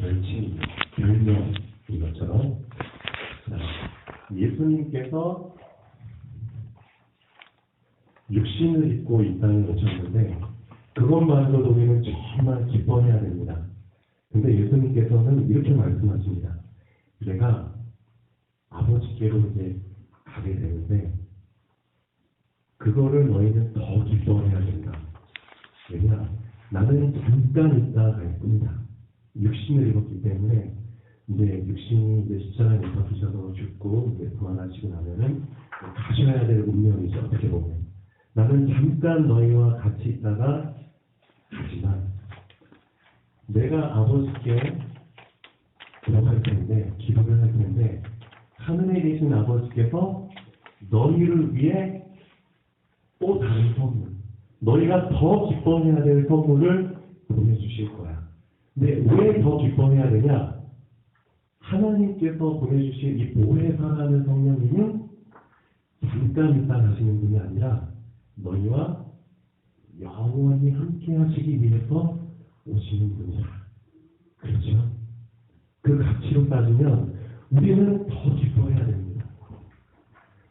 별칭, 별명 이것처럼 예수님께서 육신을 입고 이 땅에 오셨는데 그것만으로도 우리는 정말 기뻐해야 됩니다. 근데 예수님께서는 이렇게 말씀하십니다. 내가 아버지께로 이제 가게 되는데 그거를 너희는 더 기뻐해야 된다. 왜냐? 나는 잠깐 있다 갈 뿐이다. 육신을 입었기 때문에 이제 육신이 이제 십자가에 못 박히셔서 죽고 이제 부활하시고 나면은 가셔야 될 운명이죠. 어떻게 보면 나는 잠깐 너희와 같이 있다가 가지만 내가 아버지께 기도할 텐데 기도를 할 텐데 하늘에 계신 아버지께서 너희를 위해 또 다른 선물, 너희가 더 기뻐해야 될 선물을 보내주실 거야. 근데 왜 더 기뻐해야 되냐? 하나님께서 보내주신 이 보혜사라는 성령님은 잠깐 있다 가시는 분이 아니라 너희와 영원히 함께 하시기 위해서 오시는 분이야. 그렇죠? 그 가치로 따지면 우리는 더 기뻐해야 됩니다.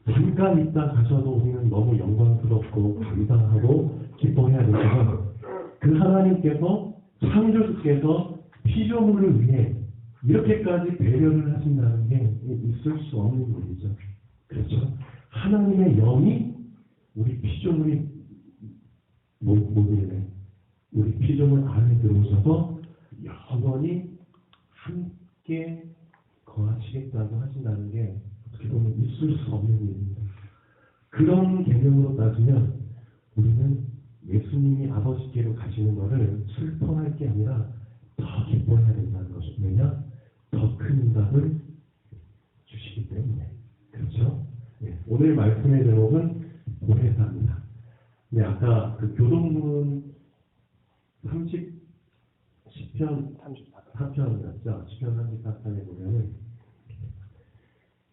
잠깐 있다 가셔도 우리는 너무 영광스럽고 감사하고 기뻐해야 되지만 그 하나님께서 창조주께서 피조물을 위해 이렇게까지 배려를 하신다는 게 있을 수 없는 일이죠. 그렇죠? 하나님의 영이 우리 피조물이 뭐길래 우리 피조물 안에 들어오셔서 영원히 함께 거하시겠다고 하신다는 게 어떻게 보면 있을 수 없는 일입니다. 그런 개념으로 따지면 우리는 예수님이 아버지께로 가시는 것을 슬퍼할 게 아니라 더 기뻐해야 된다는 것이죠. 왜냐? 더 큰 응답을 주시기 때문에. 그렇죠? 네. 오늘 말씀의 제목은 보혜사입니다. 네, 아까 그 교동문 10편 34편이었죠. 10편 34편에 보면은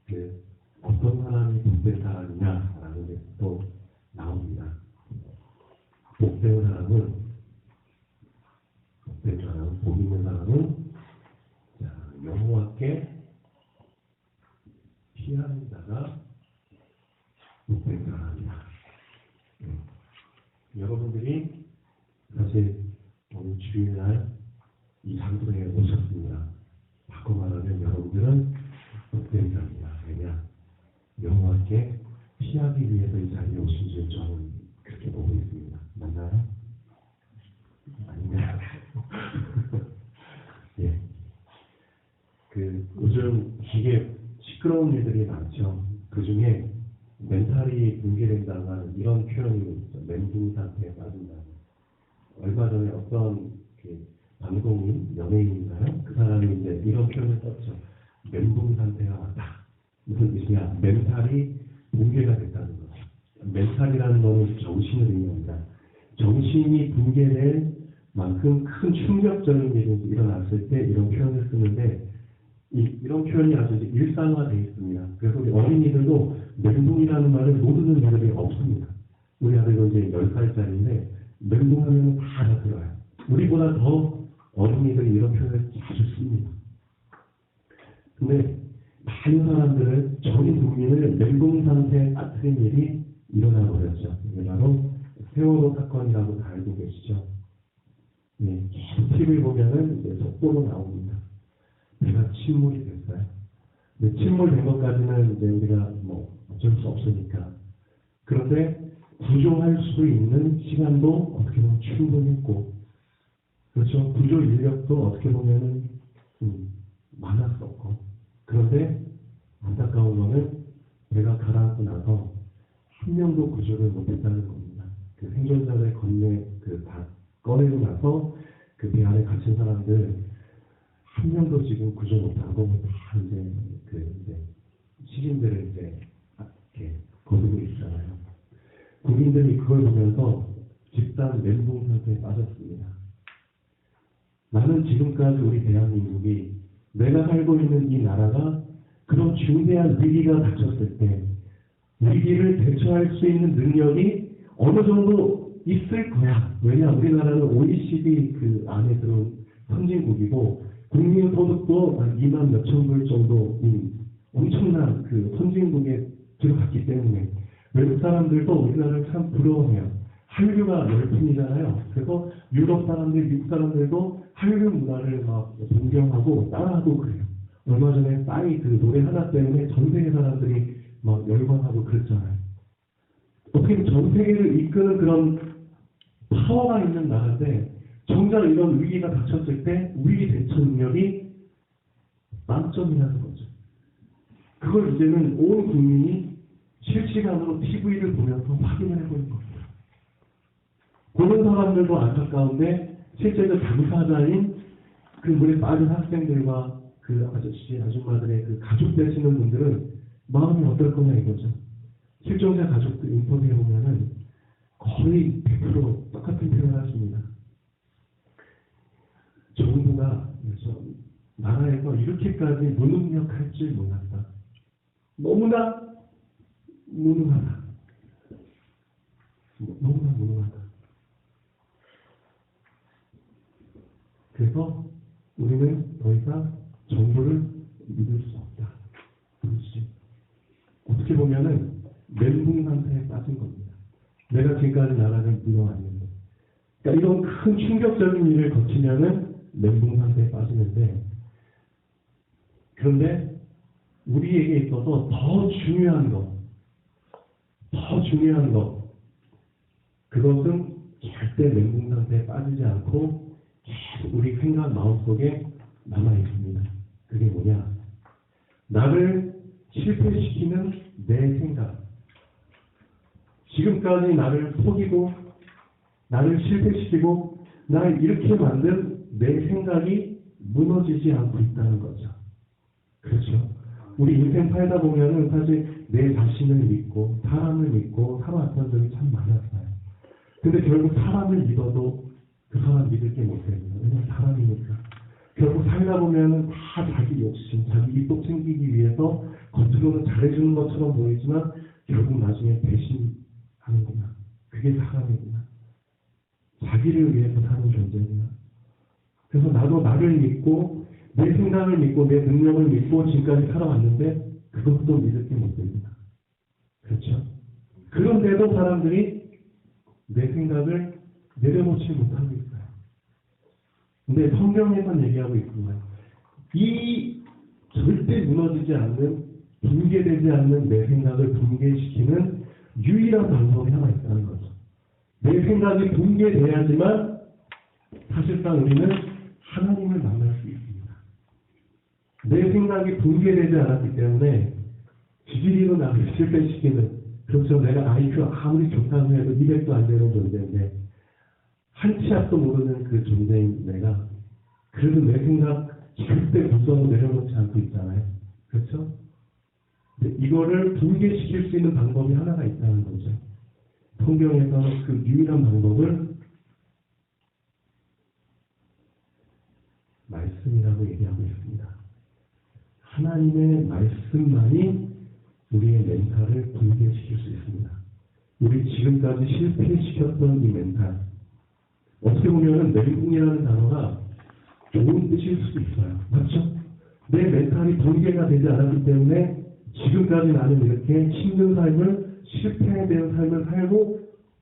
그 어떤 사람이 복된 사람이냐라는 게 또 나옵니다. 복된 사람은 복 있는 사람은 여호와께 피하는 자가 복된 사람이다. 여러분들이 사실 오늘 주일날 이 장소에 오셨습니다. 바꿔 말하면 여러분들은 복된 자입니다. 왜냐? 여호와께 피하기 위해서 이 자리에 오신 줄 저는 그렇게 보고 있습니다. 맞나요? 아닌가요? 예. 요즘 되게 시끄러운 일들이 많죠. 그 중에 멘탈이 붕괴된다는 하는 이런 표현이 있죠. 멘붕 상태에 빠진다. 얼마 전에 어떤 방송인, 연예인인가요? 그 사람이 이제 이런 표현을 썼죠. 멘붕 상태가 왔다. 무슨 뜻이냐? 멘탈이 붕괴가 됐다는 거죠. 멘탈이라는 것은 정신을 의미합니다. 정신이 붕괴될 만큼 큰 충격적인 일이 일어났을 때 이런 표현을 쓰는데 이런 표현이 아주 일상화되어 있습니다. 그래서 우리 어린이들도 멘붕이라는 말을 모르는 애들이 없습니다. 우리 아들도 이제 10살짜리인데 멘붕하면 다 알아들어요. 우리보다 더 어린이들이 이런 표현을 자주 씁니다. 근데 많은 사람들은 전 국민을 멘붕 상태에 빠뜨린 일이 일어나 버렸죠. 이게 바로 세월호 사건이라고 다 알고 계시죠. 네, TV를 보면은 이제 속보로 나옵니다. 내가 침몰이 됐어요. 근데 침몰된 것까지는 이제 우리가 뭐 어쩔 수 없으니까. 그런데 구조할 수 있는 시간도 어떻게 보면 충분했고, 그렇죠. 구조 인력도 어떻게 보면은 많았었고. 그런데 안타까운 거는 배가 가라앉고 나서 한 명도 구조를 못했다는 겁니다. 그 생존자들 건네 다 꺼내고 나서 그 배 안에 갇힌 사람들 한 명도 지금 구조 못하고 다 이제 시신들을 이제 이렇게 거두고 있잖아요. 국민들이 그걸 보면서 집단 멘붕 상태에 빠졌습니다. 나는 지금까지 우리 대한민국이 내가 살고 있는 이 나라가 그런 중대한 위기가 닥쳤을 때 위기를 대처할 수 있는 능력이 어느 정도 있을 거야. 왜냐, 우리나라는 OECD 그 안에 들어온 선진국이고 국민소득도 한 2만 몇천 불 정도인 엄청난 그 선진국에 들어갔기 때문에 외국 사람들도 우리나라를 참 부러워해요. 한류가 열풍이잖아요. 그래서 유럽 사람들, 미국 사람들도 한류 문화를 막 존경하고 따라하고 그래요. 얼마 전에 싸이 그 노래 하나 때문에 전 세계 사람들이 막 열광하고 그랬잖아요. 어떻게 전 세계를 이끄는 그런 파워가 있는 나라인데 정작 이런 위기가 닥쳤을 때 위기 대처 능력이 만점이라는 거죠. 그걸 이제는 온 국민이 실시간으로 TV를 보면서 확인을 해보는 겁니다. 보는 사람들도 안타까운데 실제 그 당사자인 그 물에 빠진 학생들과 그 아저씨, 아줌마들의 그 가족 되시는 분들은 마음이 어떨 거냐 이거죠. 실종자 가족들 인터뷰해 보면은 거의 100% 똑같은 표현을 하십니다. 정부가 그래서 나라에서 이렇게까지 무능력할 줄 몰랐다. 너무나 무능하다. 너무나 무능하다. 그래서 우리는 더 이상 정부를 믿을 수 없다. 그렇지. 어떻게 보면은 멘붕 상태에 빠진 겁니다. 내가 지금까지 나라를 믿어왔는데. 그러니까 이런 큰 충격적인 일을 거치면은 멘붕 상태에 빠지는데, 그런데 우리에게 있어서 더 중요한 것, 그것은 절대 멘붕 상태에 빠지지 않고 계속 우리 생각 마음속에 남아 있습니다. 그게 뭐냐? 나를 실패시키는 내 생각. 지금까지 나를 속이고 나를 실패시키고 나를 이렇게 만든 내 생각이 무너지지 않고 있다는 거죠. 그렇죠. 우리 인생 살다 보면은 사실 내 자신을 믿고 사람을 믿고 살아왔던 적이 참 많았어요. 근데 결국 사람을 믿어도 그 사람 믿을 게 못 됩니다. 왜냐면 사람이니까. 결국 살다 보면은 다 자기 욕심, 자기 이익 챙기기 위해서 겉으로는 잘해주는 것처럼 보이지만 결국 나중에 배신하는구나. 그게 사람이구나. 자기를 위해서 사는 존재구나. 그래서 나도 나를 믿고 내 생각을 믿고 내 능력을 믿고 지금까지 살아왔는데 그것도 믿을 게 못 됩니다. 그렇죠? 그런데도 사람들이 내 생각을 내려놓지 못하고 있어요. 근데 성경에만 얘기하고 있습니다. 이 절대 무너지지 않는, 붕괴되지 않는 내 생각을 붕괴시키는 유일한 방법이 하나 있다는 거죠. 내 생각이 붕괴돼야지만 사실상 우리는 하나님을 만날 수 있습니다. 내 생각이 붕괴되지 않았기 때문에 지지리로 나를 실패시키는, 그렇죠. 내가 IQ 아무리 좋다고 해도 200도 안 되는 존재인데 한 치 앞도 모르는 그 존재인 내가 그래도 내 생각 절대 무서워 내려놓지 않고 있잖아요. 그렇죠? 근데 이거를 붕괴시킬 수 있는 방법이 하나가 있다는 거죠. 성경에서 그 유일한 방법을 말씀이라고 얘기하고 있습니다. 하나님의 말씀만이 우리의 멘탈을 붕괴시킬 수 있습니다. 우리 지금까지 실패시켰던 이 멘탈, 어떻게 보면 멘붕이라는 단어가 좋은 뜻일 수도 있어요. 맞죠? 내 멘탈이 붕괴가 되지 않았기 때문에 지금까지 나는 이렇게 힘든 삶을, 실패된 삶을 살고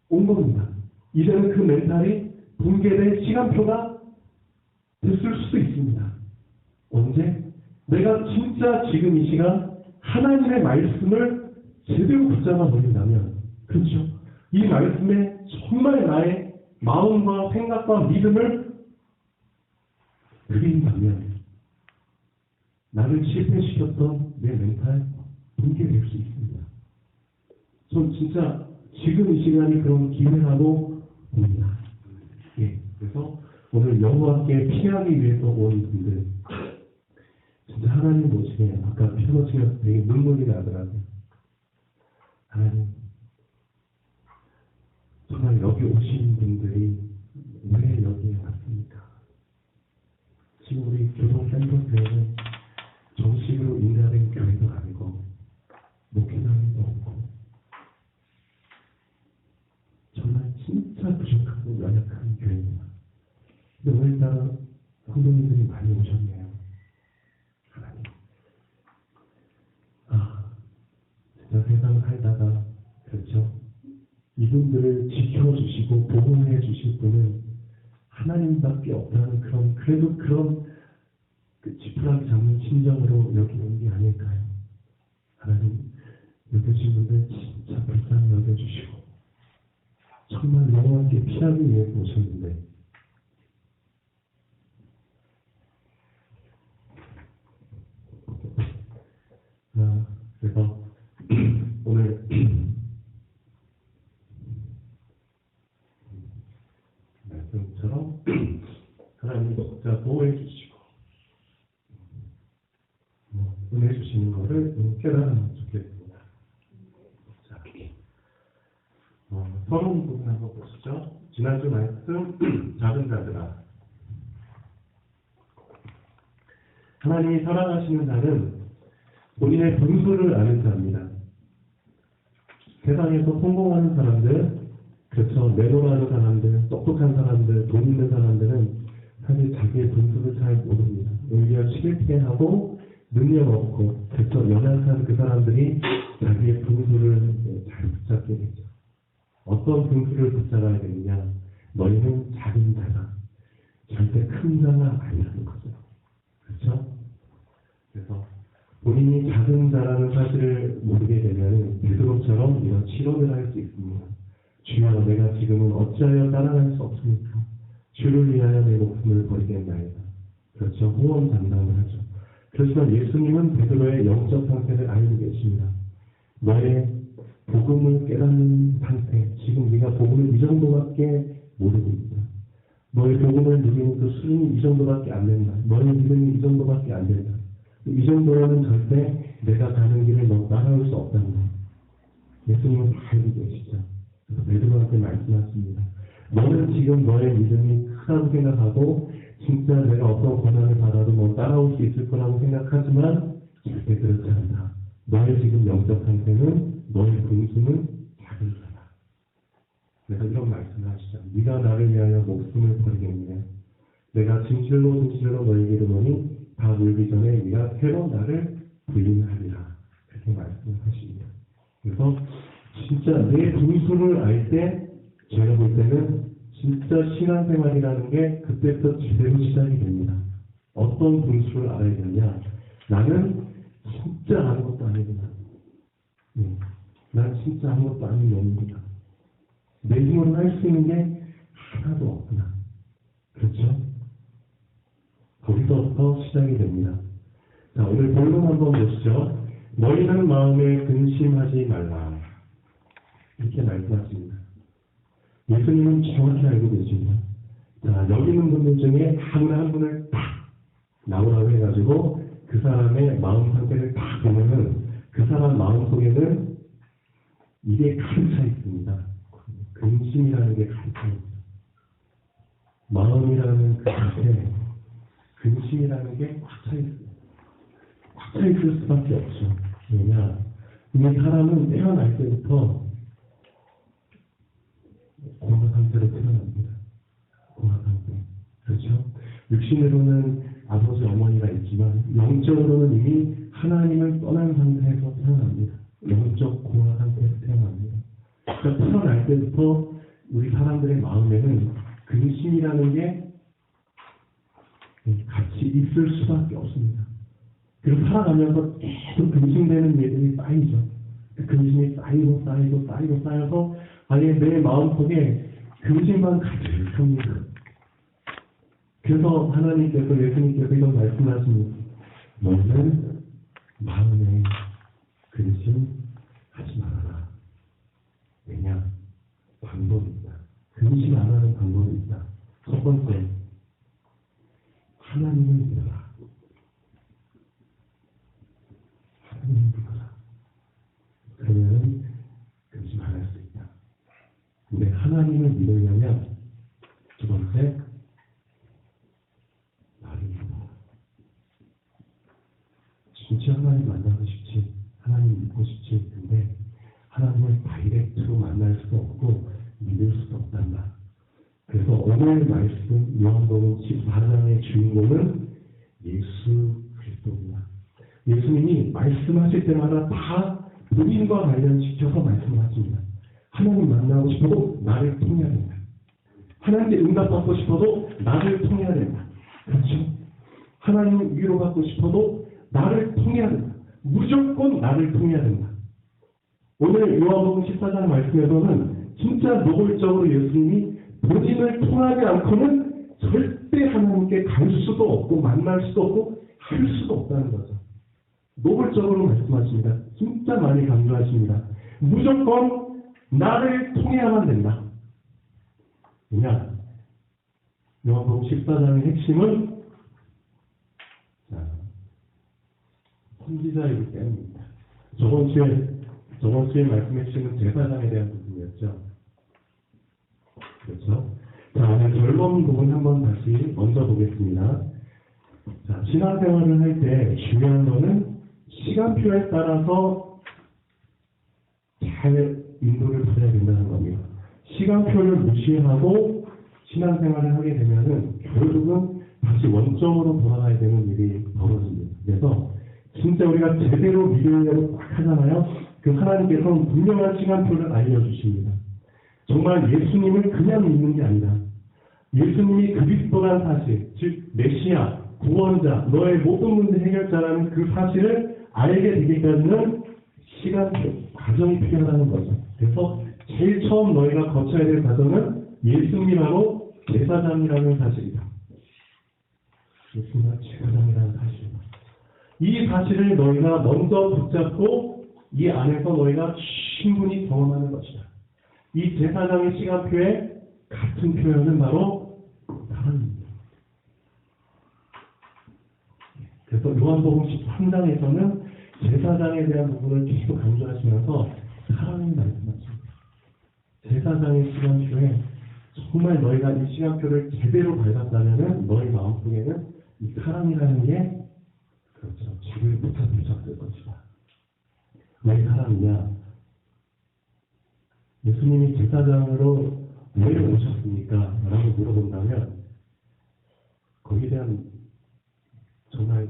온 겁니다. 이제는 그 멘탈이 붕괴된 시간표가 됐을 수도 있습니다. 언제? 내가 진짜 지금 이 시간 하나님의 말씀을 제대로 붙잡아 버린다면, 그렇죠? 이 말씀에 정말 나의 마음과 생각과 믿음을 드린다면 나를 실패시켰던 내 멘탈 붕괴될 수 있습니다. 전 진짜 지금 이 시간이 그런 기회라고 봅니다. 예, 그래서 오늘 여호와께 피하기 위해서 온 분들 진짜 하나님 모시게 아까 피아노 치면서 되게 눈물이 나더라고요. 하나님, 정말 여기 오신 분들이 왜 여기에 왔습니까? 지금 우리 교동 캠퍼스에는 정식으로 인가된 교회도 아니고 목회자도 없고 정말 진짜 부족하고 연약한 교회입니다. 근데 오늘따라 성도님들이 많이 오셨네요. 이분들을 지켜주시고 보호해 주실 분은 하나님밖에 없다는 그래도 그런 지푸라기 잡는 심정으로 여기는 게 아닐까요? 하나님, 여겨진 분들 진짜 불쌍히 여겨주시고 정말 영원하게 피하기 위해 오셨는데 그래서 오늘 말씀처럼 하나님이 진짜 보호해 주시고 은혜 주시는 것을 깨달으면 좋겠습니다. 자, 서론 부분 한번 보시죠. 지난주 말씀 작은 자들아, 하나님이 사랑하시는 자는 본인의 분수를 아는 자입니다. 세상에서 성공하는 사람들, 그렇죠, 내노라는 사람들, 똑똑한 사람들, 돈 있는 사람들은 사실 자기의 분수를 잘 모릅니다. 오히려 실패하고 능력 없고, 그렇죠, 연약한 그 사람들이 자기의 분수를 잘 붙잡게 되죠. 어떤 분수를 붙잡아야 되느냐? 너희는 작은 자가 절대 큰 자가 아니라는 거죠. 그렇죠? 그래서 본인이 작은 자라는 사실을 모르게 되면 베드로처럼 이런 실언을 할 수 있습니다. 주여, 내가 지금은 어찌하여 따라갈 수 없습니까? 주를 위하여 내 목숨을 버리겠나이다. 그렇죠. 후원 장담을 하죠. 그렇지만 예수님은 베드로의 영적 상태를 알고 계십니다. 너의 복음을 깨닫는 상태, 지금 네가 복음을 이 정도밖에 모르고 있다. 너의 복음을 누리는 그 수준이 이 정도밖에 안 된다. 너의 믿음이 이 정도밖에 안 된다. 이 정도로는 절대 내가 가는 길을 너 따라올 수 없다는 거예요. 예수님은 다 알고 계시죠. 그래서 베드로한테 말씀하십니다. 너는 지금 너의 믿음이 크다고 생각하고 진짜 내가 어떤 고난을 받아도 너 따라올 수 있을 거라고 생각하지만 절대 그렇지 않다. 너의 지금 영적 상태는 너의 분수는 작은 자다. 그래서 이런 말씀을 하시죠. 네가 나를 위하여 목숨을 버리겠느냐. 내가 진실로 너에게 이르노니 다 물기 전에 네가 새로 나를 부인하리라. 그렇게 말씀을 하십니다. 그래서 진짜 내 분수를 알 때 제가 볼 때는 진짜 신앙생활이라는 게 그때부터 제대로 시작이 됩니다. 어떤 분수를 알아야 되느냐. 나는 진짜 아무것도 아니구나. 난 진짜 아무것도 아닌 놈입니다. 내 힘으로 할 수 있는 게 하나도 없구나. 그렇죠? 거기서부터 시작이 됩니다. 자, 오늘 본문 한번 보시죠. 너희는 마음에 근심하지 말라. 이렇게 말씀하십니다. 예수님은 정확히 알고 계십니다. 자, 여기 있는 분들 중에 한 분을 딱 나오라고 해가지고 그 사람의 마음 상태를 딱 보면은 그 사람 마음 속에는 이게 가득 차 있습니다. 근심이라는 게 가득 차 있습니다. 마음이라는 그 상태, 근심이라는 게 꽉 차 있어요. 꽉 차 있을 수밖에 없죠. 왜냐? 이 사람은 태어날 때부터 공허 상태로 태어납니다. 공허 상태. 그렇죠? 육신으로는 아버지, 어머니가 있지만 영적으로는 이미 하나님을 떠난 상태에서 태어납니다. 영적 공허 상태에서 태어납니다. 그러니까 태어날 때부터 우리 사람들의 마음에는 근심이라는 게 같이 있을 수밖에 없습니다. 그리고 살아가면서 계속 근심되는 일들이 쌓이죠. 그 근심이 쌓여서 아예 내 마음속에 근심만 가득합니다. 그래서 하나님께서, 예수님께서 이런 말씀하십니다. 너는 마음에 근심하지 말아라. 왜냐? 방법이 있다. 근심 안 하는 방법이 있다. 첫 번째, 하나님을 믿어라. 하나님을 믿어라. 그러면 근심 안 할 수 있다. 근데 하나님을 믿으려면 두 번째, 나를 믿어라. 진짜 하나님 만나고 싶지, 하나님 믿고 싶지, 근데 하나님을 다이렉트로 만날 수도 없고 믿을 수도 없단다. 그래서 오늘 말씀 요한복음 14장의 주인공은 예수 그리스도입니다. 예수님이 말씀하실 때마다 다 본인과 관련시켜서 말씀하십니다. 하나님 만나고 싶어도 나를 통해야 된다. 하나님께 응답받고 싶어도 나를 통해야 된다. 그렇죠? 하나님 위로받고 싶어도 나를 통해야 된다. 무조건 나를 통해야 된다. 오늘 요한복음 14장 말씀에서는 진짜 노골적으로 예수님이 본인을 통하지 않고는 절대 하나님께 갈 수도 없고 만날 수도 없고 할 수도 없다는 거죠. 노골적으로 말씀하십니다. 진짜 많이 강조하십니다. 무조건 나를 통해야만 된다. 왜냐? 요한복음 14장의 핵심은 선지자이기 때문입니다. 저번 주에 말씀해 주시는 제사장에 대한 부분이었죠. 그렇죠? 자, 결론 부분 한번 다시 먼저 보겠습니다. 자, 신앙생활을 할 때 중요한 거는 시간표에 따라서 잘 인도를 받아야 된다는 겁니다. 시간표를 무시하고 신앙생활을 하게 되면은 결국은 다시 원점으로 돌아가야 되는 일이 벌어집니다. 그래서 진짜 우리가 제대로 믿으려고 딱 하잖아요. 그 하나님께서는 분명한 시간표를 알려주십니다. 정말 예수님을 그냥 믿는 게 아니라 예수님이 그리스도란 사실, 즉 메시아, 구원자, 너의 모든 문제 해결자라는 그 사실을 알게 되기까지는 시간표, 과정이 필요하다는 거죠. 그래서 제일 처음 너희가 거쳐야 될 과정은 예수님이라고 제사장이라는 사실이다. 예수님은 제사장이라는 사실이다. 이 사실을 너희가 먼저 붙잡고 이 안에서 너희가 충분히 경험하는 것이다. 이 제사장의 시간표에 같은 표현은 바로 사랑입니다. 그래서 요한복음 13장에서는 제사장에 대한 부분을 계속 강조하시면서 사랑을 말씀하십니다. 제사장의 시간표에 정말 너희가 이 시간표를 제대로 밟았다면 너희 마음속에는 이 사랑이라는 게 그렇죠. 쥐를 붙잡을 것이다. 왜 사랑이냐? 예수님이 제사장으로 왜 오셨습니까? 라고 물어본다면 거기에 대한 정말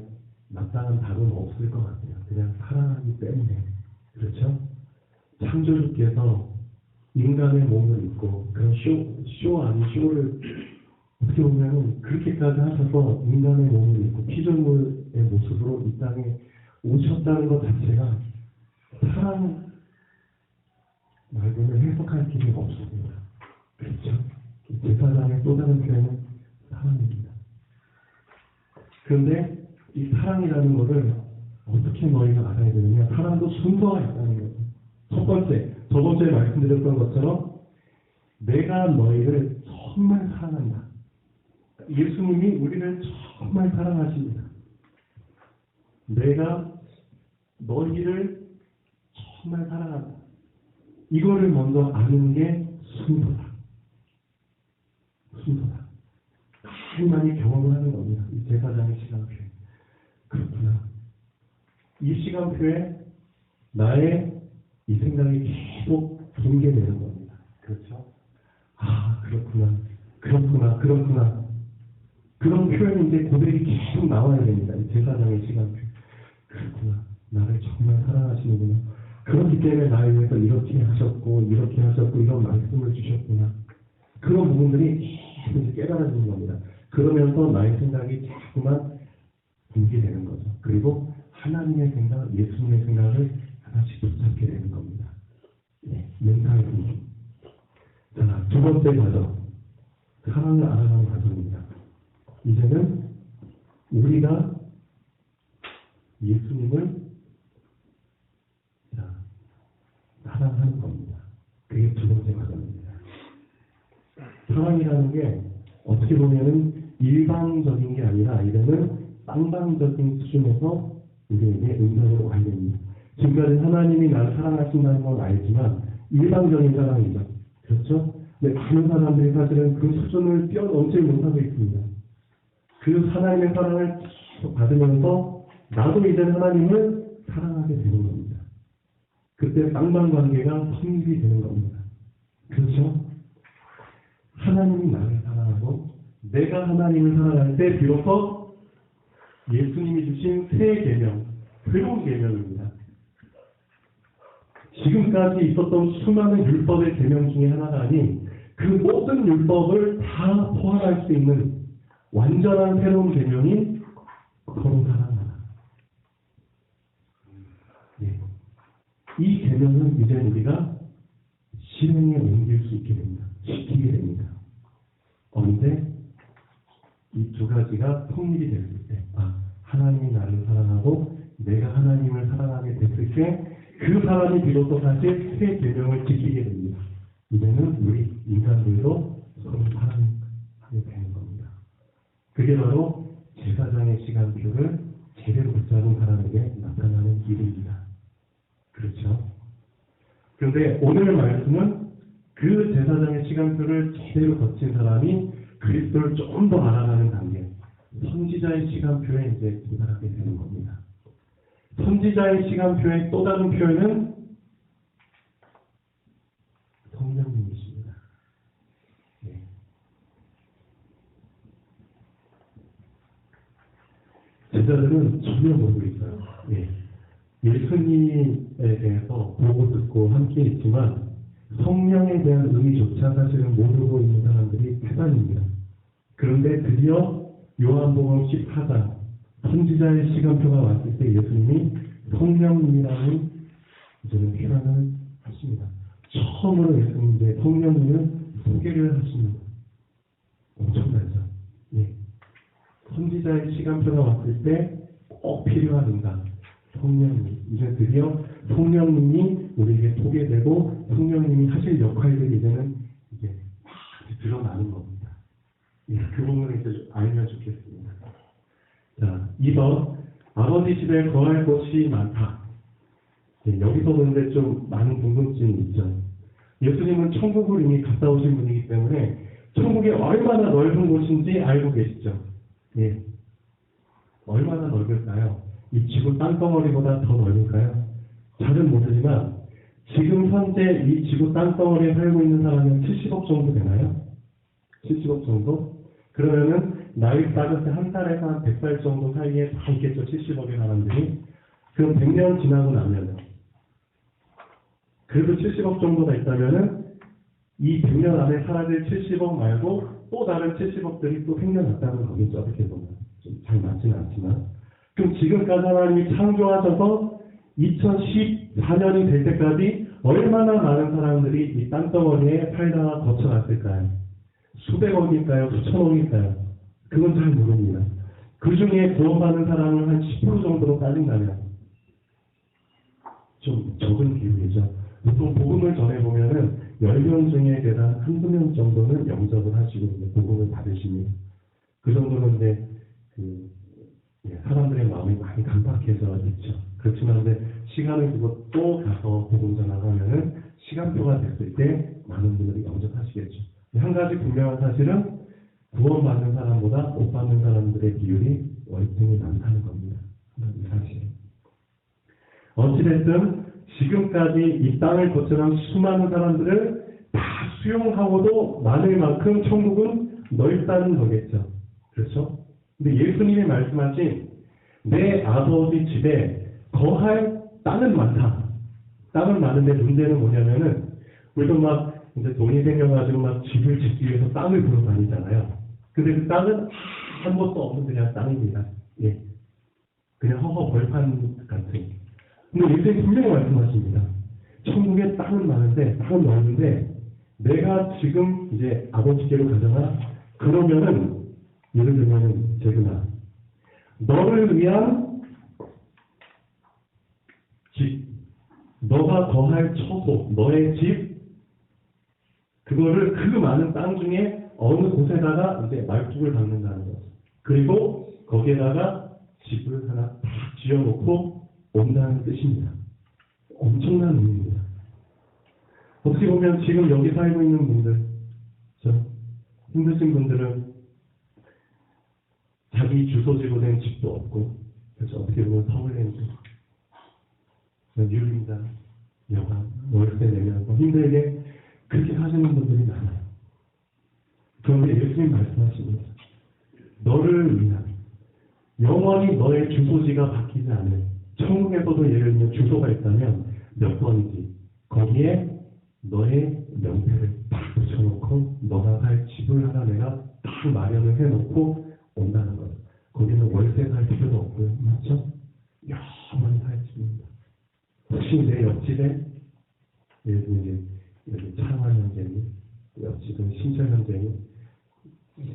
마땅한 답은 없을 것 같아요. 그냥 사랑하기 때문에. 그렇죠? 창조주께서 인간의 몸을 입고 그런 쇼 아닌 쇼를 어떻게 보면 그렇게까지 하셔서 인간의 몸을 입고 피조물의 모습으로 이 땅에 오셨다는 것 자체가 사랑 말고는 해석할 길이 없습니다. 그렇죠? 제사장의 또 다른 표현은 사랑입니다. 그런데 이 사랑이라는 것을 어떻게 너희가 알아야 되느냐? 사랑도 순서가 있다는 거죠. 첫 번째, 저번 주에 말씀드렸던 것처럼 내가 너희를 정말 사랑한다. 예수님이 우리를 정말 사랑하십니다. 내가 너희를 정말 사랑한다. 이거를 먼저 아는 게 순서다. 순서다. 가장 많이 경험을 하는 겁니다. 이 제사장의 시간표에. 그렇구나. 이 시간표에 나의 이 생각이 계속 붕괴되는 겁니다. 그렇죠? 아, 그렇구나. 그런 표현이 이제 고백이 계속 나와야 됩니다. 이 제사장의 시간표. 그렇구나. 나를 정말 사랑하시는구나. 그렇기 때문에 나를 위해서 이렇게 하셨고 이런 말씀을 주셨구나. 그런 부분들이 계속 깨달아지는 겁니다. 그러면서 나의 생각이 자꾸만 붕괴되는 거죠. 그리고 하나님의 생각, 예수님의 생각을 하나씩 붙잡게 되는 겁니다. 네, 멘탈 분기. 자, 두 번째 과정. 사랑을 알아가는 과정입니다. 이제는 우리가 예수님을 사랑하는 겁니다. 그게 두 번째 과정입니다. 사랑이라는 게 어떻게 보면은 일방적인 게 아니라 이제는 쌍방적인 수준에서 우리에게 응답으로 와야 됩니다. 지금까지 하나님이 나를 사랑하신다는 건 알지만 일방적인 사랑이죠. 그렇죠? 근데 많은 사람들이 사실은 그 수준을 뛰어넘지 못하고 있습니다. 그 하나님의 사랑을 계속 받으면서 나도 이제 하나님을 사랑하게 되는 겁니다. 그때 쌍방관계가 성립이 되는 겁니다. 그렇죠? 하나님이 나를 사랑하고 내가 하나님을 사랑할 때 비로소 예수님이 주신 새 계명, 새로운 계명입니다. 지금까지 있었던 수많은 율법의 계명 중에 하나가 아닌 그 모든 율법을 다 포함할 수 있는 완전한 새로운 계명인 서로 사랑하라. 네. 이 계명은 이제 우리가 실행에 옮길 수 있게 됩니다. 시키게 됩니다. 언제 이 두 가지가 통일이 됐을 때, 하나님이 나를 사랑하고 내가 하나님을 사랑하게 됐을 때 그 사람이 비로소 사실 새 계명을 지키게 됩니다. 이제는 우리 인간들도 서로 사랑하게 되는 겁니다. 그게 바로 제사장의 시간표를 제대로 붙잡은 사람에게 나타나는 일입니다. 그렇죠? 그런데 오늘 말씀은 그 제사장의 시간표를 제대로 거친 사람이 그리스도를 좀 더 알아가는 단계, 선지자의 시간표에 이제 도달하게 되는 겁니다. 선지자의 시간표의 또 다른 표현은 성령님이십니다. 네. 제자들은 전혀 모르고 있어요. 네. 예수님에 대해서 보고 듣고 함께 있지만 성령에 대한 의미조차 사실은 모르고 있는 사람들이 태반입니다. 그런데 드디어 요한복음 14장 선지자의 시간표가 왔을 때 예수님이 성령님이라는 이제는 표현을 하십니다. 처음으로 예수님 이제 성령님을 소개를 하십니다. 엄청나죠? 예. 선지자의 시간표가 왔을 때 꼭 필요한 인간 성령님. 이제 드디어 성령님이 우리에게 소개되고 성령님이 하실 역할들이 이제는 이제 막 드러나는 겁니다. 예, 그 부분을 이제 알면 좋겠습니다. 자, 2번 아버지 집에 거할 곳이 많다. 예, 여기서 근데 좀 많은 궁금증이 있죠. 예수님은 천국을 이미 갔다 오신 분이기 때문에 천국이 얼마나 넓은 곳인지 알고 계시죠. 예, 얼마나 넓을까요? 이 지구 땅덩어리보다 더 넓을까요? 잘은 모르지만 지금 현재 이 지구 땅덩어리에 살고 있는 사람은 70억 정도 되나요? 70억 정도? 그러면은 나이 따졌을 때 한 살에서 한 100살 정도 사이에 다 있겠죠. 70억의 사람들이. 그럼 100년 지나고 나면은 그래도 70억 정도가 있다면은 이 100년 안에 사라질 70억 말고 또 다른 70억들이 또 생겨났다는 거겠죠. 어떻게 보면 좀 잘 맞지는 않지만. 그럼 지금까지 하나님이 창조하셔서 2014년이 될 때까지 얼마나 많은 사람들이 이 땅덩어리에 살다가 거쳐갔을까요? 수백억일까요? 수천억일까요? 그건 잘 모릅니다. 그 중에 구원받는 사람을 한 10% 정도로 따진다면 좀 적은 비율이죠. 보통 복음을 전해보면은 10명 중에 대단 한두 명 정도는 영접을 하시고 이제 복음을 받으십니다. 그 정도는 이제 사람들의 마음이 많이 간박해져 있죠. 그렇지만 이제 시간을 두고 또 가서 복음 전하면은 시간표가 됐을 때 많은 분들이 영접하시겠죠. 한 가지 분명한 사실은 구원받는 사람보다 못 받는 사람들의 비율이 월등히 많다는 겁니다. 이 사실. 어찌됐든 지금까지 이 땅을 거쳐간 수많은 사람들을 다 수용하고도 많을 만큼 천국은 넓다는 거겠죠. 그렇죠? 근데 예수님이 말씀하신 내 아버지 집에 거할 땅은 많다. 땅은 많은데 문제는 뭐냐면은 우리도 막 이제 돈이 생겨가지고 막 집을 짓기 위해서 땅을 보러 다니잖아요. 근데 그 땅은 아무것도 없는 그냥 땅입니다. 예. 그냥 허허 벌판 같은. 근데 예수님이 분명히 말씀하십니다. 천국에 땅은 많은데, 땅은 넓은데, 내가 지금 이제 아버지께로 가잖아? 그러면은, 예를 들면은, 재근아, 너를 위한 집, 너가 거할 처소, 너의 집, 그거를 그 많은 땅 중에 어느 곳에다가 이제 말뚝을 박는다는 거죠. 그리고 거기에다가 집을 하나 다 지어놓고 온다는 뜻입니다. 엄청난 의미입니다. 어떻게 보면 지금 여기 살고 있는 분들, 힘드신 분들은 자기 주소지로 된 집도 없고, 그래서 어떻게 보면 서울에 유리입니다. 여가, 월세 내면서 힘들게 그렇게 사시는 분들이 많아요. 그런데 예수님 말씀하십니다. 너를 위한 영원히 너의 주소지가 바뀌지 않는 천국에서도 예를 들면 주소가 있다면 몇 번이지 거기에 너의 명패를 딱 붙여놓고 너가 살 집을 하나 내가 딱 마련을 해놓고 온다는 거예요. 거기는 월세 살 필요도 없고요. 맞죠? 영원히 살 집입니다. 혹시 내 옆집에 예를 들면 이제 여기 차관 현장이 옆집은 신철 현장이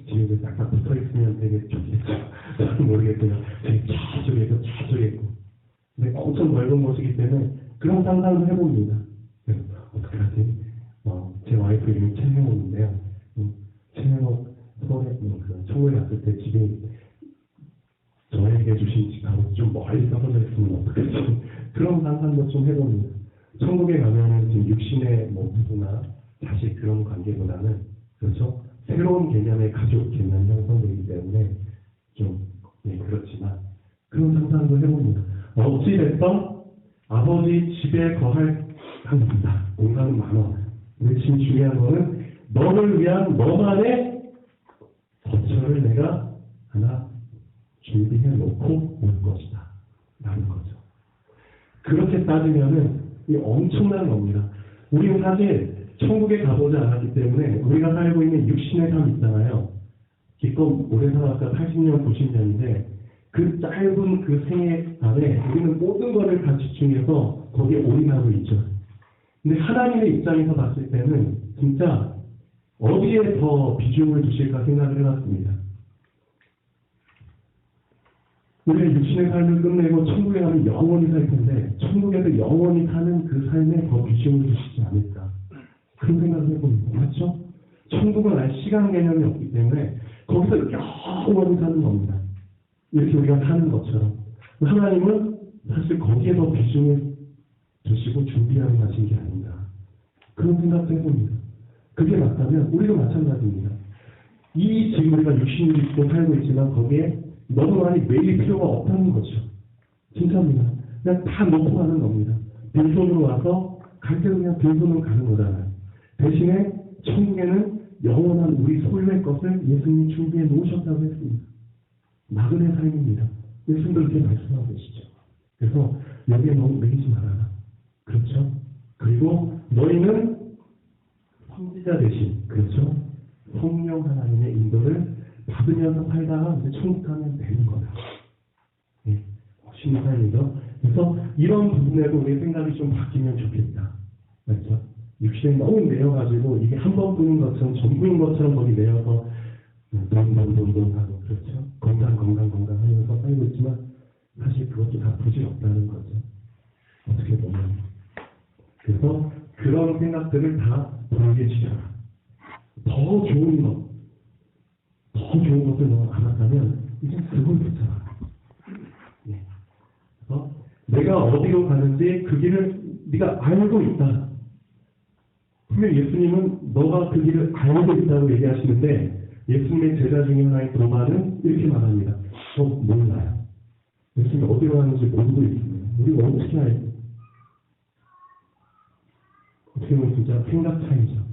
집에 딱딱 붙어있으면 되게 좋겠죠. 저는 모르겠어요. 되게 저쪽에 있고 근데 엄청 넓은 곳이기 때문에 그런 상상을 해봅니다. 어떻게 하지? 제 와이프 이름이 최혜원인데요. 최혜원 서울에 천국에 갔을 때 집이 저에게 주신 집하고 좀 멀리 떨어져 있으면 어떡하지? 그런 상상도 좀 해봅니다. 천국에 가면은 지금 육신의 부부나 자식 그런 관계보다는 그렇죠? 새로운 개념의 가족 개념이 형성되기 때문에 좀 그렇지만 그런 상상도 해봅니다. 어찌됐든 아버지 집에 거할 합니다. 공간은 많아. 근데 지금 중요한 거는 너를 위한 너만의 거처를 내가 하나 준비해 놓고 올 것이다. 라는 거죠. 그렇게 따지면은 이 엄청난 겁니다. 우리는 사실 천국에 가보지 않았기 때문에 우리가 살고 있는 육신의 삶 있잖아요. 기껏 오래 살았다 80년, 90년인데 그 짧은 그 생애 안에 우리는 모든 것을 다 집중해서 거기에 올인하고 있죠. 근데 하나님의 입장에서 봤을 때는 진짜 어디에 더 비중을 두실까 생각을 해봤습니다. 우리가 육신의 삶을 끝내고 천국에 가면 영원히 살 텐데 천국에서 영원히 사는 그 삶에 더 비중을 두시지 않을까 그런 생각을 해봅니다. 맞죠? 천국은 아예 시간 개념이 없기 때문에 거기서 영원히 사는 겁니다. 이렇게 우리가 사는 것처럼 하나님은 사실 거기에 더 비중을 두시고 준비하는 하신 게 아닌가 그런 생각도 해봅니다. 그게 맞다면 우리도 마찬가지입니다. 이 지금 우리가 육신을 입고 살고 있지만 거기에 너무 많이 매일 필요가 없다는 거죠. 진짜입니다. 그냥 다 놓고 가는 겁니다. 빈손으로 와서 갈 때는 그냥 빈손으로 가는 거잖아요. 대신에 천국에는 영원한 우리 소유의 것을 예수님이 준비해 놓으셨다고 했습니다. 나그네 삶입니다. 예수님도 이렇게 말씀하고 계시죠. 그래서 여기에 너무 매이지 말아라. 그렇죠? 그리고 너희는 선지자 대신 그렇죠? 성령 하나님의 인도를 받으면서 살다가 이제 천국 가면 되는 거다. 예, 신사입니다. 그래서 이런 부분에도 우리의 생각이 좀 바뀌면 좋겠다. 그렇죠? 육신에 너무 매여가지고 이게 한 번뿐인 것처럼 전부인 것처럼 거기 매여서 돈 하고 그렇죠? 건강 하면서 살고 있지만 사실 그것도 다 부질없다는 거죠. 어떻게 보면. 그래서 그런 생각들을 다 돌게 주셔라. 더 좋은 것을 너 알았다면 이제 그걸 붙여라. 예. 그래서 내가 어디로 가는지 그 길을 네가 알고 있다. 분명 예수님은 너가 그 길을 알고 있다고 얘기하시는데 예수님의 제자 중에 하나인 도마는 이렇게 말합니다. 몰라요. 예수님이 어디로 가는지 모르고 있습니다. 우리가 어떻게 알고? 어떻게 보면 진짜 생각 차이죠.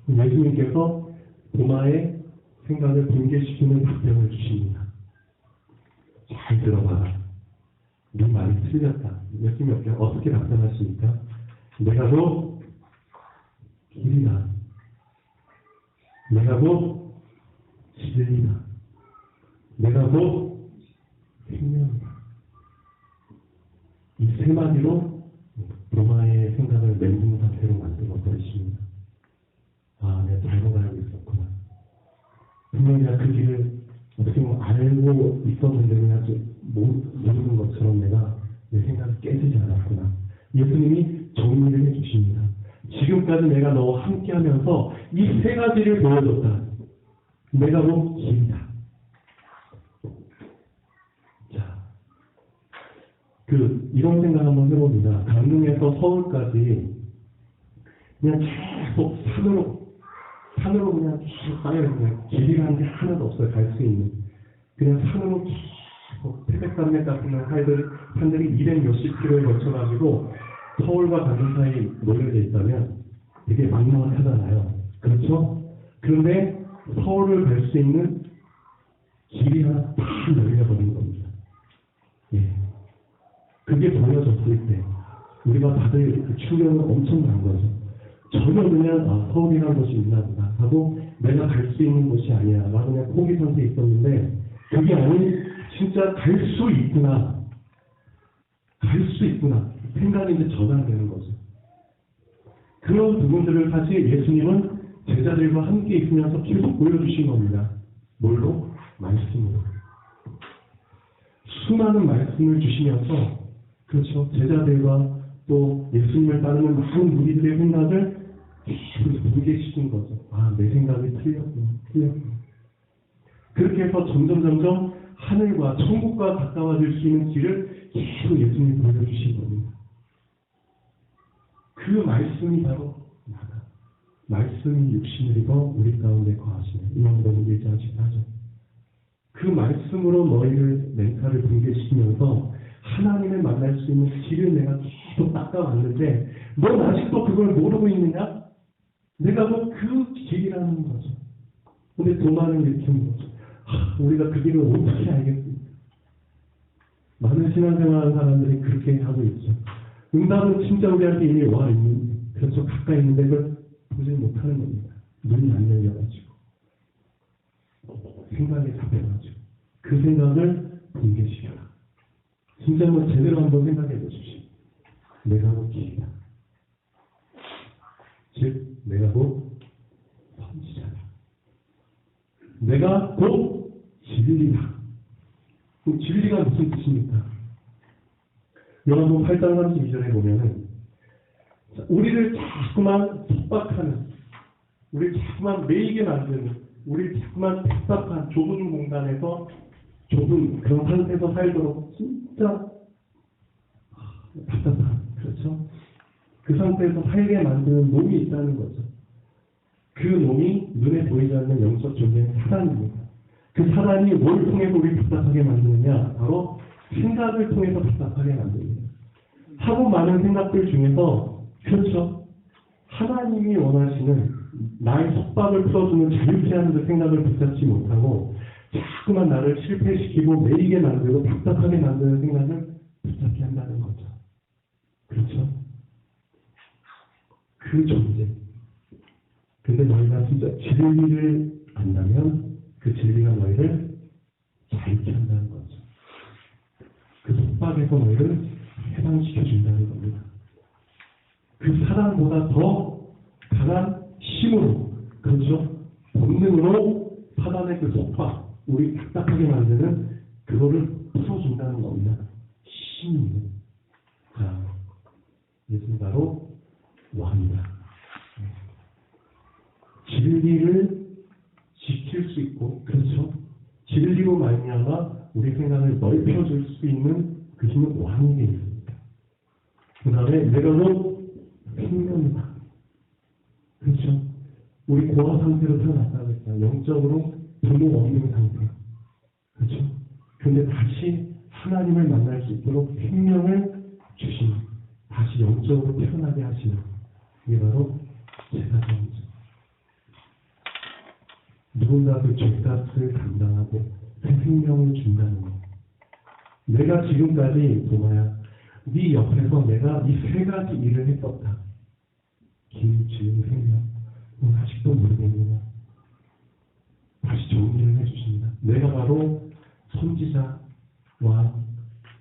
예수님께서 도마의 생각을 붕괴시키는 답변을 주십니다. 잘 들어봐라. 네 말이 틀렸다. 예수님이 어떻게 답변하십니까? 내가 곧 길이다. 내가 곧 진리다. 내가 곧 생명이다. 이 세 마디로 로마의 생각을 멘붕 상태로 만들어 버리십니다. 아, 내가 잘못 알고 있었구나. 분명히 내가 그 길을 어떻게 보면 알고 있었는데 그냥 모르는 것처럼 내가 내 생각을 깨지지 않았구나. 예수님이 정리를 해주십니다. 지금까지 내가 너와 함께하면서 이 세 가지를 보여줬다. 내가 곧 길이다. 자, 이런 생각 한번 해봅니다. 강릉에서 서울까지 그냥 계속 산으로 그냥 쭉 쌓여있는 길이라는 게 하나도 없어요. 갈 수 있는. 그냥 산으로 계속 태백산맥 같은 산들이 200몇십 킬로에 걸쳐가지고 서울과 강릉 사이 놓여져 있다면 되게 막막하잖아요. 그렇죠? 그런데 서울을 갈 수 있는 길이 하나 딱 열려버린 겁니다. 예. 그게 보여졌을 때 우리가 받을 그 충격은 엄청난 거죠. 전혀 그냥 서울이라는 곳이 있나 보다 하고 내가 갈 수 있는 곳이 아니야 라고 그냥 포기 상태에 있었는데 그게 아닌 진짜 갈 수 있구나. 갈 수 있구나. 생각이 이제 전환되는 거죠. 그런 부분들을 사실 예수님은 제자들과 함께 있으면서 계속 보여주신 겁니다. 뭘로? 말씀으로. 수많은 말씀을 주시면서 그렇죠. 제자들과 또 예수님을 따르는 많은 무리들의 생각을 계속 분개시킨 거죠. 내 생각이 틀렸구나. 그렇게 해서 점점 하늘과 천국과 가까워질 수 있는 길을 계속 예수님이 보여주신 겁니다. 그 말씀이 바로 나다. 말씀이 육신을 입어 우리 가운데 거하시네. 요한복음 1장 14절. 그 말씀으로 너희를 멘탈을 붕괴시키면서 하나님을 만날 수 있는 길을 내가 계속 닦아왔는데 넌 아직도 그걸 모르고 있느냐? 내가 그 길이라는 거죠. 근데 도마는 이렇게 한 거죠. 우리가 그 길을 어떻게 알겠습니까? 많은 신앙생활하는 사람들이 그렇게 하고 있죠. 응답은 진짜 우리한테 이미 와 있는, 그렇죠. 가까이 있는데 그걸 보지 못하는 겁니다. 눈이 안 열려가지고. 생각에 잡혀가지고. 그 생각을 붕괴시켜라. 진짜 제대로 한번 생각해 보십시오. 내가 곧 길이다. 즉, 내가 곧 선지자다. 내가 곧 진리다. 그 진리가 무슨 뜻입니까? 요한복음 8장 32절에 보면은 우리를 자꾸만 속박하는, 우리를 자꾸만 매이게 만드는, 우리를 자꾸만 답답한 좁은 공간에서 좁은 그런 상태에서 살도록 진짜 답답한, 그렇죠? 그 상태에서 살게 만드는 놈이 있다는 거죠. 그 놈이 눈에 보이지 않는 영적 존재인 사단입니다. 그 사단이 뭘 통해서 우리 답답하게 만드느냐? 바로 생각을 통해서 답답하게 만듭니다. 하고 많은 생각들 중에서, 그렇죠? 하나님이 원하시는 나의 속박을 풀어주는 자유케 하는 그 생각을 붙잡지 못하고 자꾸만 나를 실패시키고 매이게 만들고 답답하게 만드는 생각을 붙잡게 한다는 거죠. 그렇죠? 그 존재. 근데 너희가 진짜 진리를 안다면 그 진리가 너희를 자유케 한다는 거죠. 그 속박에서 너희를 해방시켜준다는 겁니다. 그 사랑보다 더 강한 힘으로, 그렇죠? 본능으로 사단의 그 속박, 우리 답답하게 만드는 그거를 풀어준다는 겁니다. 힘이. 자, 예수는 바로 왕이다. 진리를 지킬 수 있고, 그렇죠? 진리로 말미암아 우리 생각을 넓혀줄 수 있는 그 힘은 왕이 되어 있습니다. 그 다음에 내가 곧 생명이다. 그렇죠? 우리 고아 상태로 태어났다고 했잖아요. 영적으로 부모 없는 상태. 그렇죠? 근데 다시 하나님을 만날 수 있도록 생명을 주시는, 다시 영적으로 태어나게 하시는, 이게 바로 제사장이죠. 누군가 그 죄값을 감당하고 새 생명을 준다는 것. 내가 지금까지 도마야, 네 옆에서 내가 이 세 가지 일을 했었다. 긴, 질, 생명. 넌 아직도 모르겠느냐? 다시 정리를 해주십니다. 내가 바로 선지자와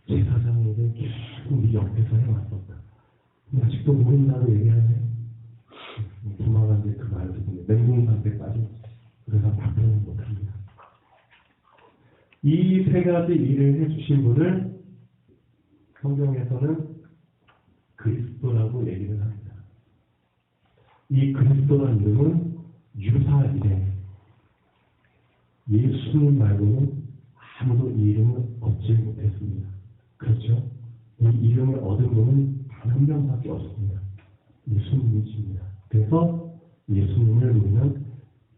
제사장에게 계속 네 옆에서 해왔었다. 근데 아직도 모른다고 얘기하네. 도망간데 그 말을 듣는데 맹공상태까지. 그래서 답변을 못합니다. 이 세 가지 일을 해주신 분을 성경에서는 그리스도라고 얘기를 합니다. 이 그리스도라는 이름은 유사이래. 예수님 말고는 아무도 이 이름을 얻지 못했습니다. 그렇죠? 이 이름을 얻은 분은 단 한 명밖에 없습니다. 예수님이십니다. 그래서 예수님을 우리는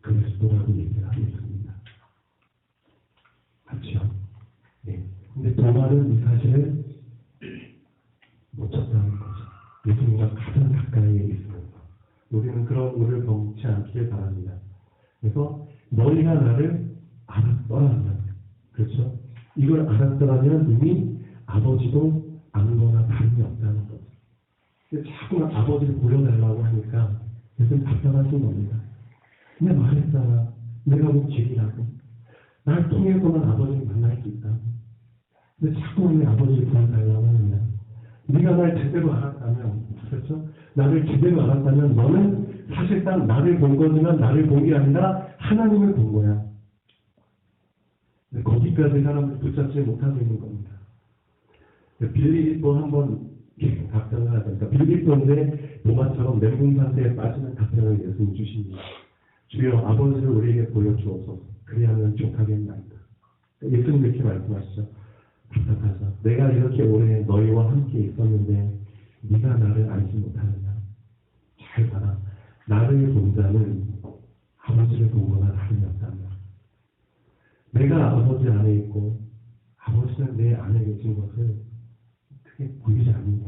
그리스도라고 얘기를 하고 있습니다. 맞죠? 네. 근데 도마는 이 사실을 못 찾다는 거죠. 예수님과 가장 가까이에 있으면서. 우리는 그런 우를 범치 않기를 바랍니다. 그래서 너희가 나를 알았더라면, 그렇죠? 이걸 알았더라면 이미 아버지도 안 거나 다름이 없다는 거죠. 근데 자꾸만 아버지를 보여달라고 하니까 요즘 답답하신 겁니다. 내가 말했잖아. 내가 뭐 길이라고. 날 통해서만 아버지를 만날 수 있다고. 근데 자꾸만 내 아버지를 보여달라고 하느냐. 네가 날 제대로 알았다면, 그렇죠? 나를 제대로 알았다면 너는 사실상 나를 본 거지만 나를 본 게 아니라 하나님을 본 거야. 근데 거기까지 사람을 붙잡지 못하고 있는 겁니다. 빌립보 한번 답변을 하니까 빌립보인데 도마처럼 멘붕 상태에 빠지는 답변을 예수님 주십니다. 주여 아버지를 우리에게 보여주옵소서. 그리하면 족하겠나이다. 예수님 이렇게 말씀하시죠. 답답하자. 내가 이렇게 오래 너희와 함께 있었는데 네가 나를 알지 못하느냐. 잘 봐라. 나를 본 자는 아버지를 본 거나 다름이 없다며. 내가 아버지 안에 있고 아버지는 내 안에 계신 것을 크게 보이지 않느냐.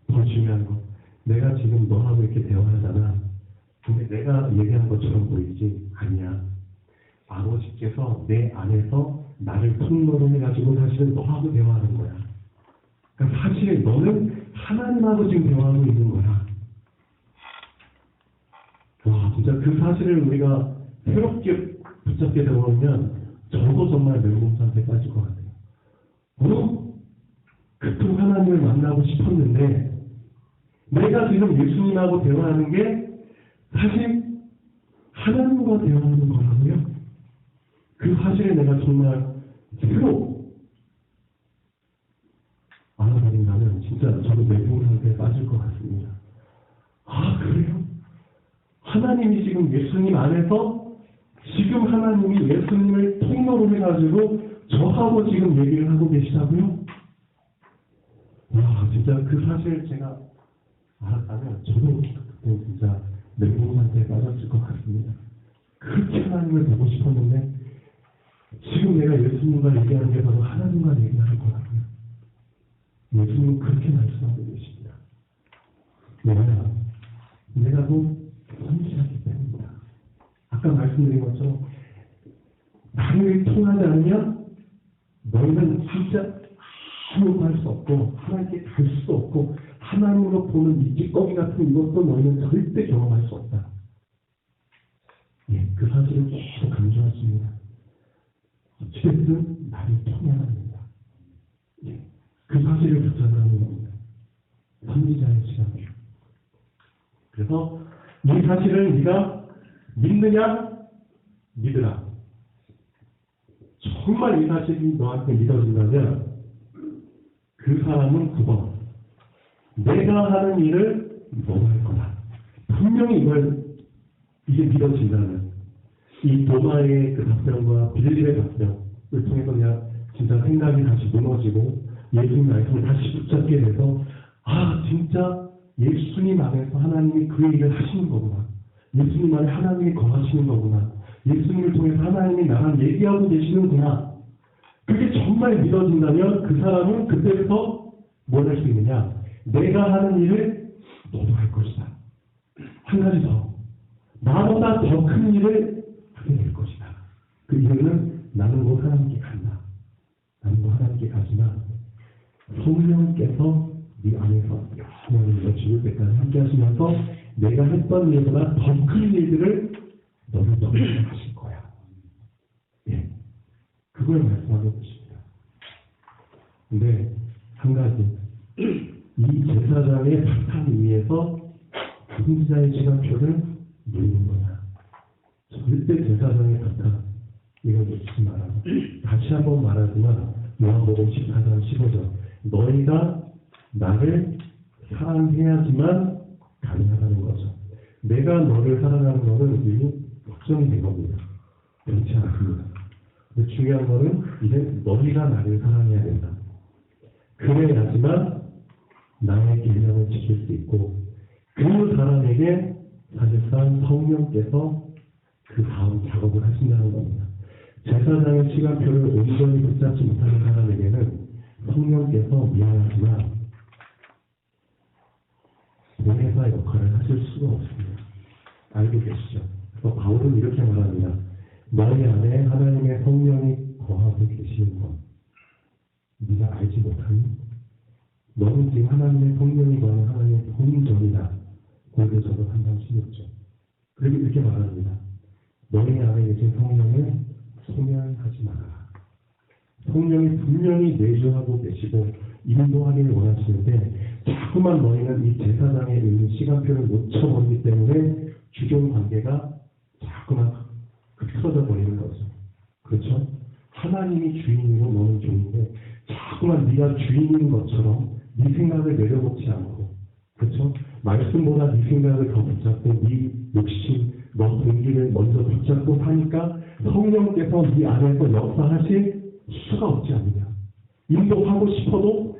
더 중요한 건 내가 지금 너하고 이렇게 대화하잖아. 근데 내가 얘기한 것처럼 보이지 않냐. 아버지께서 내 안에서 나를 통로로 해가지고 사실은 너하고 대화하는 거야. 그러니까 사실 너는 하나님하고 지금 대화하고 있는 거야. 와, 진짜 그 사실을 우리가 새롭게 붙잡게 되면 저도 정말 멘붕 상태에 빠질 것 같아요. 그토록 하나님을 만나고 싶었는데 내가 지금 예수님하고 대화하는 게 사실 하나님과 대화하는 거라고요? 그 사실을 내가 정말 새로 알아버린다면 진짜 저도 멘붕 상태에 빠질 것 같습니다. 아, 그래요? 하나님이 지금 예수님 안에서 지금 하나님이 예수님을 통로로 해가지고 저하고 지금 얘기를 하고 계시다고요? 와, 진짜 그 사실 제가 알았다면 저도 그때 진짜 멘붕 상태에 빠졌을 것 같습니다. 그렇게 하나님을 보고 싶었는데 지금 내가 예수님과 얘기하는 게 바로 하나님과 얘기하는 거라고요. 예수님은 그렇게 말씀하고 계십니다. 내가 곧 선지자이기 때문이다. 아까 말씀드린 것처럼 나를 통하지 않으면 너희는 진짜 아무것도 할 수 없고 하나님께 갈 수도 없고 하나님으로 보는 이 찌꺼기 같은 이것도 너희는 절대 경험할 수 없다. 예, 그 사실을 계속 강조하십니다. 어찌됐든 나를 통해야 합니다. 예, 그 사실을 붙잡으라는 겁니다. 선지자의 시간이에요. 그래서 이 사실을 네가 믿느냐? 믿으라. 정말 이 사실이 너한테 믿어진다면 그 사람은 9번 내가 하는 일을 너도 할 거다. 분명히 이게 믿어진다면 이 도마의 그 답변과 빌립의 답변을 통해서 그냥 진짜 생각이 다시 무너지고 예수님 말씀을 다시 붙잡게 돼서 아, 진짜 예수님 안에서 하나님이 그 일을 하시는 거구나. 예수님 안에 하나님이 거하시는 거구나. 예수님을 통해서 하나님이 나랑 얘기하고 계시는구나. 그게 정말 믿어진다면 그 사람은 그때부터 뭘 할 수 있느냐. 내가 하는 일을 너도 할 것이다. 한 가지 더. 나보다 더 큰 일을 하게 될 것이다. 그 이유는 나는 곧 하나님께 간다. 나는 곧 하나님께 가지만 성령께서 네 안에서 영원히 너 죽을 때까지 함께 하시면서 내가 했던 일보다 더 큰 일들을 너를 통해 하실 거야. 예, 그걸 말씀하고 계십니다. 근데 한 가지 이 제사장의 바탕 위에서 선지자의 시간표를 누리는 거야. 절대 제사장의 바탕 이걸 놓치지 마라. 다시 한번 말하지만 요한복음 14장 15절 너희가 나를 사랑해야지만 가능하다는 거죠. 내가 너를 사랑하는 것은 이미 확정이 된 겁니다. 그렇지 않습니다. 근데 중요한 것은 이제 너희가 나를 사랑해야 된다. 그래야지만 나의 계명을 지킬 수 있고 그 사람에게 사실상 성령께서 그 다음 작업을 하신다는 겁니다. 제사장의 시간표를 온전히 붙잡지 못하는 사람에게는 성령께서 미안하지만 보혜사 역할을 하실 수가 없습니다. 알고 계시죠? 그래서 바울은 이렇게 말합니다. 너희 안에 하나님의 성령이 거하고 계시는 것 네가 알지 못하니? 너는 지금 하나님의 성령이 거하는 하나님의 본전이다. 고린도전서 3장 16절. 그리고 이렇게 말합니다. 너희 안에 계신 성령을 소멸하지 말아라. 성령이 분명히 내주하고 계시고 인도하기를 원하시는데 자꾸만 너희는 이 제사장에 있는 시간표를 놓쳐버리기 때문에 주종 관계가 자꾸만 흐트러져 버리는 거죠. 그렇죠? 하나님이 주인이고 너는 종인데 자꾸만 네가 주인인 것처럼 네 생각을 내려놓지 않고, 그렇죠? 말씀보다 네 생각을 더 붙잡고 네 욕심, 너 동기를 먼저 붙잡고 사니까 성령께서 네 안에서 역사하실 수가 없지 않느냐. 인도하고 싶어도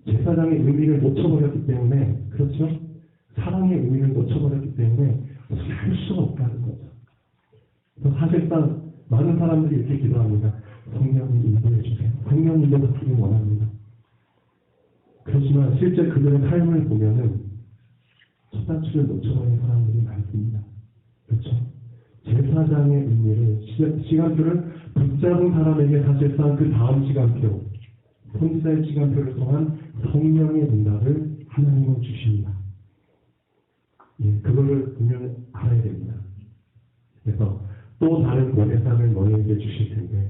제사장의 의미를 놓쳐버렸기 때문에, 그렇죠? 사랑의 의미를 놓쳐버렸기 때문에 할 수가 없다는 거죠. 사실상 많은 사람들이 이렇게 기도합니다. 성령님 인도해 주세요. 성령 인도 받기를 원합니다. 그렇지만 실제 그들의 삶을 보면은 첫 단추를 놓쳐버린 사람들이 많습니다. 그렇죠? 제사장의 의미를, 시간표를 붙잡은 사람에게 사실상 그 다음 시간표, 선지자의 시간표를 통한 성령의 응답을 하나님은 주십니다. 예, 그거를 분명히 알아야 됩니다. 그래서 또 다른 보혜상을 너희에게 주실 텐데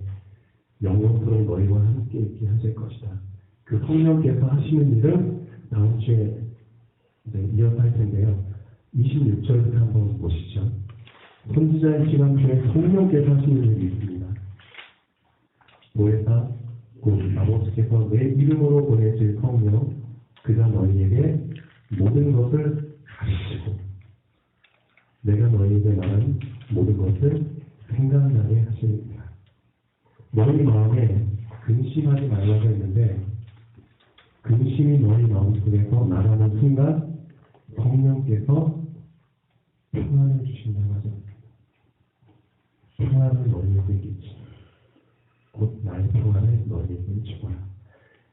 영원토록 너희와 함께 있게 하실 것이다. 그 성령께서 하시는 일은 다음 주에 이어서 할 텐데요. 26절부터 한번 보시죠. 선지자의 시간표에 성령께서 하시는 일이 있습니다. 보혜사 곧 아버지께서 내 이름으로 보내실 성령, 그가 너희에게 모든 것을 가르치시고 내가 너희에게 말한 모든 것을 생각나게 하시리라. 너희 마음에 근심하지 말라고 했는데 근심이 너희 마음속에서 나가는 순간 성령께서 평안을 주신다고 하죠. 평안을 너희에게 끼치 곧 나의 평안을 너희에게 주거라.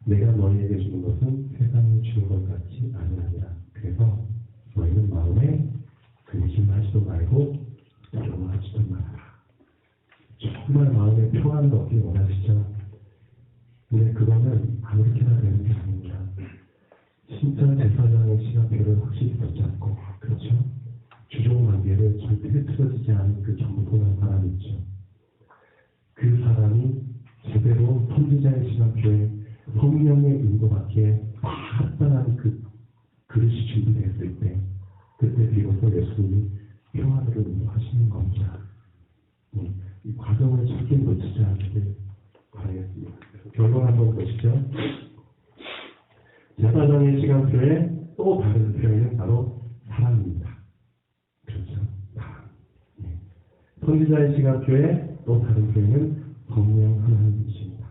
내가 너희에게 주는 것은 세상이 주는 것 같이 아니하니라. 그래서 너희는 마음에 근심하지도 말고 두려워하지도 말아라. 정말 마음에 평안을 얻기 원하시죠? 근데 그거는 아무렇게나 되는 게 아닙니다. 진짜 제사장의 시간표를 확실히 붙잡고, 그렇죠? 주종 관계를 절대 틀어지지 않은 그 겸손한 사람이 있죠. 그 사람이 제대로 선지자의 시간표에 성령의 인도받기에 합당한 그 그릇이 준비됐을 때, 그때 비로소 예수님이 평안으로 인도하시는 겁니다. 이 과정을 절대 놓치지 않기를 바라겠습니다. 결론 한번 보시죠. 제사장의 시간표에 또 다른 표현은 바로 사랑입니다. 그렇죠? 사랑. 네. 선지자의 시간표에 또 다른 표현은 성령 하나님이십니다.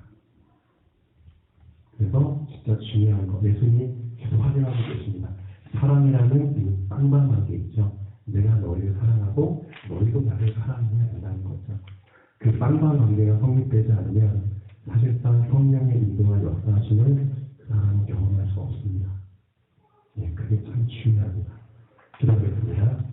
그래서 진짜 중요한 거, 예수님이 계속 확인하고 계십니다. 사랑이라는 이 쌍방관계 있죠. 내가 너희를 사랑하고 너희도 나를 사랑해야 된다는 거죠. 그 쌍방관계가 성립되지 않으면 사실상 성령의 인도와 역사하심을 그 사람은 경험할 수 없습니다. 예, 그게 참 중요합니다. 기도하겠습니다.